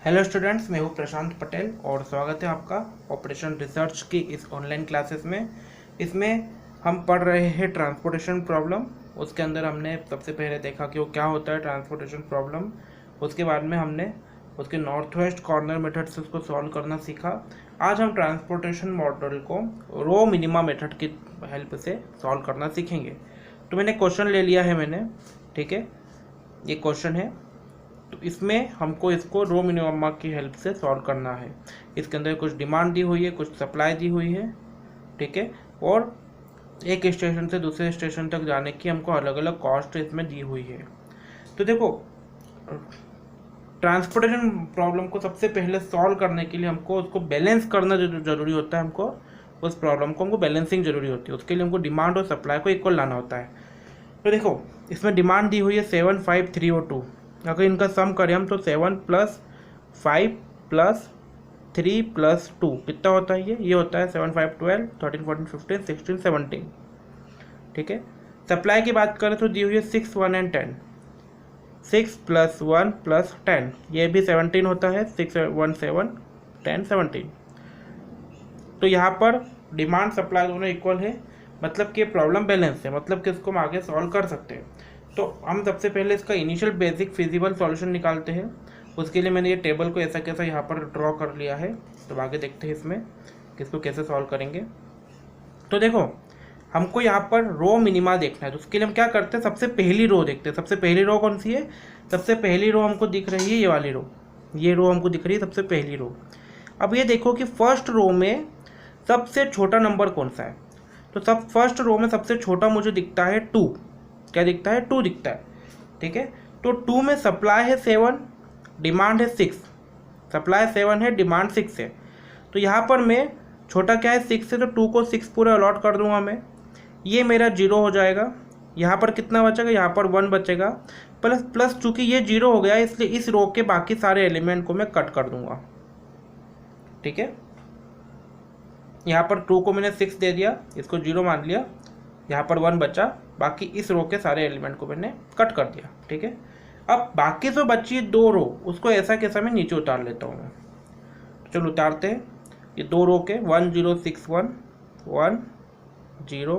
Hello students, मैं हूं प्रशांत पटेल और स्वागत है आपका ऑपरेशन रिसर्च की इस ऑनलाइन क्लासेस में। इसमें हम पढ़ रहे हैं ट्रांसपोर्टेशन प्रॉब्लम। उसके अंदर हमने सबसे पहले देखा कि वो क्या होता है ट्रांसपोर्टेशन प्रॉब्लम। उसके बाद में हमने उसके नॉर्थ वेस्ट कॉर्नर मेथड से उसको सॉल्व करना सीखा। आज हम ट्रांसपोर्टेशन मॉडल को रो मिनिमा मेथड की हेल्प से सॉल्व करना सीखेंगे। तो मैंने क्वेश्चन ले लिया है मैंने, ठीक है, ये क्वेश्चन है। तो इसमें हमको इसको रो मिनिमा की हेल्प से सॉल्व करना है। इसके अंदर कुछ डिमांड दी हुई है, कुछ सप्लाई दी हुई है, ठीक है, और एक स्टेशन से दूसरे स्टेशन तक जाने की हमको अलग अलग कॉस्ट इसमें दी हुई है। तो देखो, ट्रांसपोर्टेशन प्रॉब्लम को सबसे पहले सॉल्व करने के लिए हमको उसको बैलेंस करना जरूरी होता है। हमको उस प्रॉब्लम को हमको बैलेंसिंग जरूरी होती है। उसके लिए हमको डिमांड और सप्लाई को इक्वल लाना होता है। तो देखो, इसमें डिमांड दी हुई है 75302। अगर इनका सम करें हम तो 7 + 5 + 3 + 2 कितना होता है? ये होता है 7 5 12 13 14 15 16 17, ठीक है। सप्लाई की बात करें तो दी हुई है 6 1 एंड 10। 6 + 1 + 10, ये भी 17 होता है। 6 1 7 10 17। तो यहाँ पर डिमांड सप्लाई दोनों इक्वल है, मतलब कि प्रॉब्लम बैलेंस है, मतलब कि इसको हम आगे सॉल्व कर सकते हैं। तो हम सबसे पहले इसका इनिशियल बेसिक फिजिबल सॉल्यूशन निकालते हैं। उसके लिए मैंने ये टेबल को ऐसा कैसा यहाँ पर ड्रॉ कर लिया है। तो आगे देखते हैं इसमें कि इसको कैसे सॉल्व करेंगे। तो देखो, हमको यहाँ पर रो मिनिमा देखना है। तो उसके लिए हम क्या करते हैं, सबसे पहली रो देखते हैं। सबसे पहली रो कौन सी है? सबसे पहली रो हमको दिख रही है ये वाली रो। ये रो हमको दिख रही है सबसे पहली रो। अब ये देखो कि फर्स्ट रो में सबसे छोटा नंबर कौन सा है। तो सब फर्स्ट रो में सबसे छोटा मुझे दिखता है 2। क्या दिखता है? 2 दिखता है, ठीक है। तो 2 में सप्लाई है 7, डिमांड है 6। सप्लाई 7 है, डिमांड 6 है। तो यहाँ पर मैं छोटा क्या है 6 है, तो 2 को 6 पूरा अलॉट कर दूंगा मैं। ये मेरा 0 हो जाएगा। यहाँ पर कितना बचेगा? यहाँ पर 1 बचेगा। प्लस प्लस चूंकि ये 0 हो गया इसलिए इस रो के बाकी सारे एलिमेंट को मैं कट कर दूंगा, ठीक है। यहाँ पर 2 को मैंने 6 दे दिया, इसको 0 मान लिया। यहाँ पर 1 बचा, बाकी इस रो के सारे एलिमेंट को मैंने कट कर दिया, ठीक है। अब बाकी जो बची 2 रो, उसको ऐसा कैसा मैं नीचे उतार लेता हूँ मैं। चलो उतारते हैं। ये 2 रो के 1 0 6 1 1 0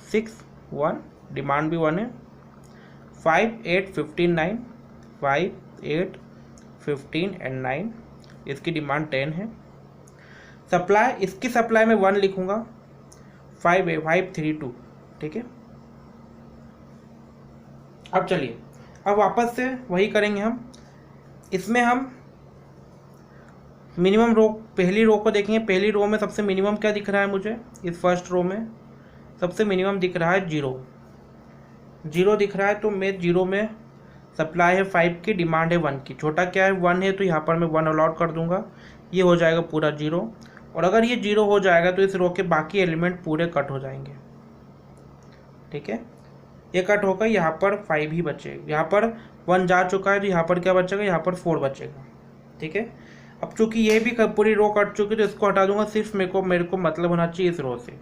6 1, डिमांड भी 1 है। 5 8 15 9, 5 8 15 एंड 9, इसकी डिमांड 10 है। सप्लाई, इसकी सप्लाई में 1 लिखूंगा। 5 5 3 2, ठीक है। अब चलिए, अब वापस से वही करेंगे हम। इसमें हम मिनिमम रो, पहली रो को देखेंगे। पहली रो में सबसे मिनिमम क्या दिख रहा है मुझे? इस फर्स्ट रो में सबसे मिनिमम दिख रहा है 0। 0 दिख रहा है, तो मैं 0 में सप्लाई है 5 की, डिमांड है 1 की। छोटा क्या है? 1 है, तो यहाँ पर मैं 1 अलॉट कर दूंगा। ये हो जाएगा पूरा 0। और अगर ये 0 हो जाएगा तो इस रो के बाकी एलिमेंट पूरे कट हो जाएंगे, ठीक है। ये कट होकर यहाँ पर 5 ही बचेगा। यहाँ पर 1 जा चुका है, तो यहाँ पर क्या बचेगा? यहाँ पर 4 बचेगा, ठीक है। अब चूंकि ये भी पूरी रो कट चुकी है तो इसको हटा दूंगा। सिर्फ मेरे को मतलब होना चाहिए इस रो से,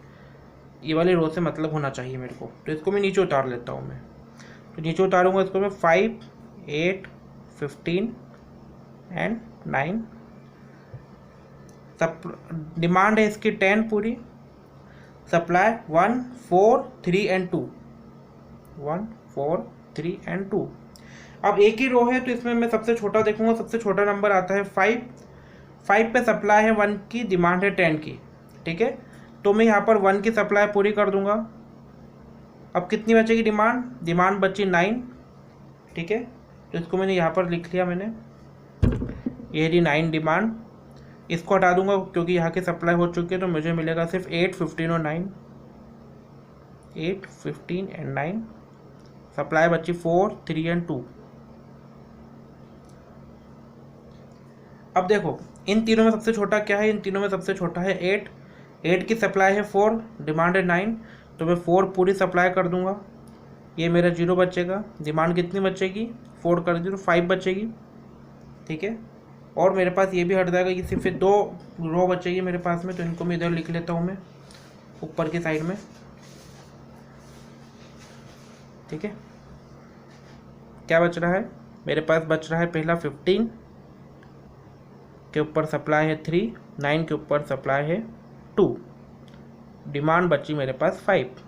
ये वाली रो से मतलब होना चाहिए मेरे को। तो इसको मैं नीचे उतार लेता हूँ मैं। तो नीचे उतारूंगा इसको मैं। 5 8 15 एंड 9। सब डिमांड है इसकी 10 पूरी। Supply 1 4 3 and 2, 1 4 3 and 2। अब एक ही रो है तो इसमें मैं सबसे छोटा देखूंगा। सबसे छोटा नंबर आता है 5। 5 पे सप्लाई है 1 की, डिमांड है 10 की, ठीक है। तो मैं यहाँ पर 1 की सप्लाई पूरी कर दूंगा। अब कितनी बचेगी डिमांड? डिमांड बची 9, ठीक है। तो इसको मैंने यहाँ पर लिख लिया मैंने, ये रही 9 डिमांड। इसको हटा दूंगा क्योंकि यहाँ की सप्लाई हो चुकी है। तो मुझे मिलेगा सिर्फ 8 15 और 9, 8 15 एंड 9। सप्लाई बची 4 3 एंड 2। अब देखो, इन तीनों में सबसे छोटा क्या है? इन तीनों में सबसे छोटा है 8। 8 की सप्लाई है 4, डिमांड है 9, तो मैं 4 पूरी सप्लाई कर दूंगा। ये मेरा 0 बचेगा। डिमांड कितनी बचेगी? 4 कर दी तो 5 बचेगी, ठीक है। और मेरे पास ये भी हट जाएगा कि सिर्फ 2 रो बचेगी मेरे पास में। तो इनको मैं इधर लिख लेता हूँ मैं, ऊपर की साइड में, ठीक है। क्या बच रहा है मेरे पास? बच रहा है पहला 15, के ऊपर सप्लाई है 3, 9 के ऊपर सप्लाई है 2, डिमांड बची मेरे पास 5।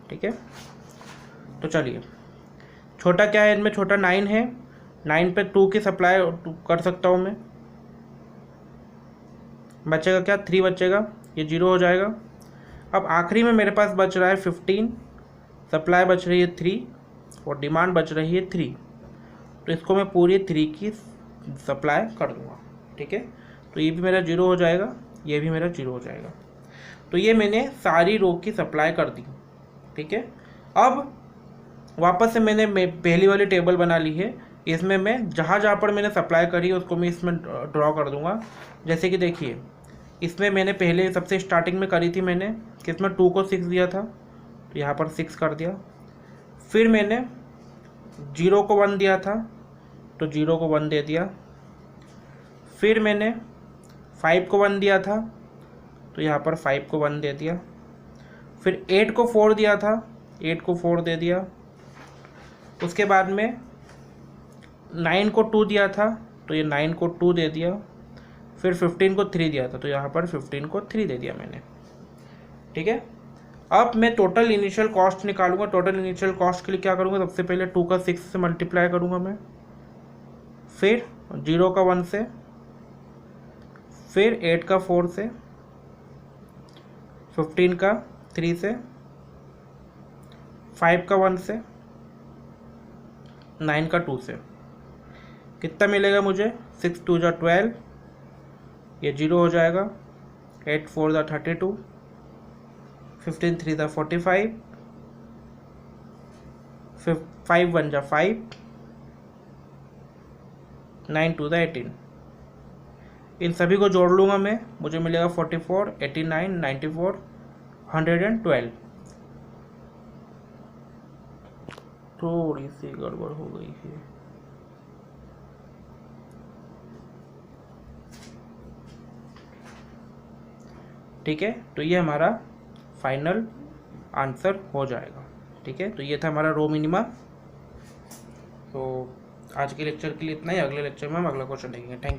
ठीक है, तो चलिए छोटा क्या है इनमें, छोटा 9 है, 9 पे 2 की सप्लाई कर सकता हूँ मैं, बचेगा क्या 3 बचेगा, ये 0 हो जाएगा। अब आखिरी में मेरे पास बच रहा है 15, सप्लाई बच रही है 3 और डिमांड बच रही है 3, तो इसको मैं पूरी 3 की सप्लाई कर दूंगा। ठीक है, तो ये भी मेरा 0 हो जाएगा, ये भी मेरा 0 हो जाएगा। तो ये मैंने सारी रो की सप्लाई कर दी। ठीक है, अब वापस से मैंने पहली वाली टेबल बना ली है, इसमें मैं जहाँ जहाँ पर मैंने सप्लाई करी है उसको मैं इसमें ड्रॉ कर दूंगा। जैसे कि देखिए, इसमें मैंने पहले सबसे स्टार्टिंग में करी थी मैंने कि इसमें 2 को 6 दिया था, तो यहाँ पर 6 कर दिया। फिर मैंने 0 को 1 दिया था, तो 0 को 1 दे दिया। फिर मैंने 5 को 1 दिया था, तो यहाँ पर 5 को 1 दे दिया। फिर 8 को 4 दिया था, 8 को 4 दे दिया। उसके बाद में 9 को 2 दिया था, तो ये 9 को 2 दे दिया। फिर 15 को 3 दिया था, तो यहाँ पर 15 को 3 दे दिया मैंने। ठीक है, अब मैं टोटल इनिशियल कॉस्ट निकालूंगा। टोटल इनिशियल कॉस्ट के लिए क्या करूँगा, सबसे पहले 2 का 6 से मल्टीप्लाई करूँगा मैं, फिर 0 का 1 से, फिर 8 का 4 से, 15 का 3 से, 5 का 1 से, 9 का 2 से। कितना मिलेगा मुझे, 6 2 जा 12, ये 0 हो जाएगा। 8 4 जा 32, 15 3 जा 45, 5 1 जा 5, 9 2 जा 18। इन सभी को जोड़ लूँगा मैं, मुझे मिलेगा 44, 89, 94, 112। थोड़ी सी गड़बड़ हो गई है। ठीक है, तो ये हमारा फाइनल आंसर हो जाएगा। ठीक है, तो ये था हमारा रो मिनिमा। तो आज के लेक्चर के लिए इतना ही, अगले लेक्चर में हम अगला क्वेश्चन देखेंगे। Thank you.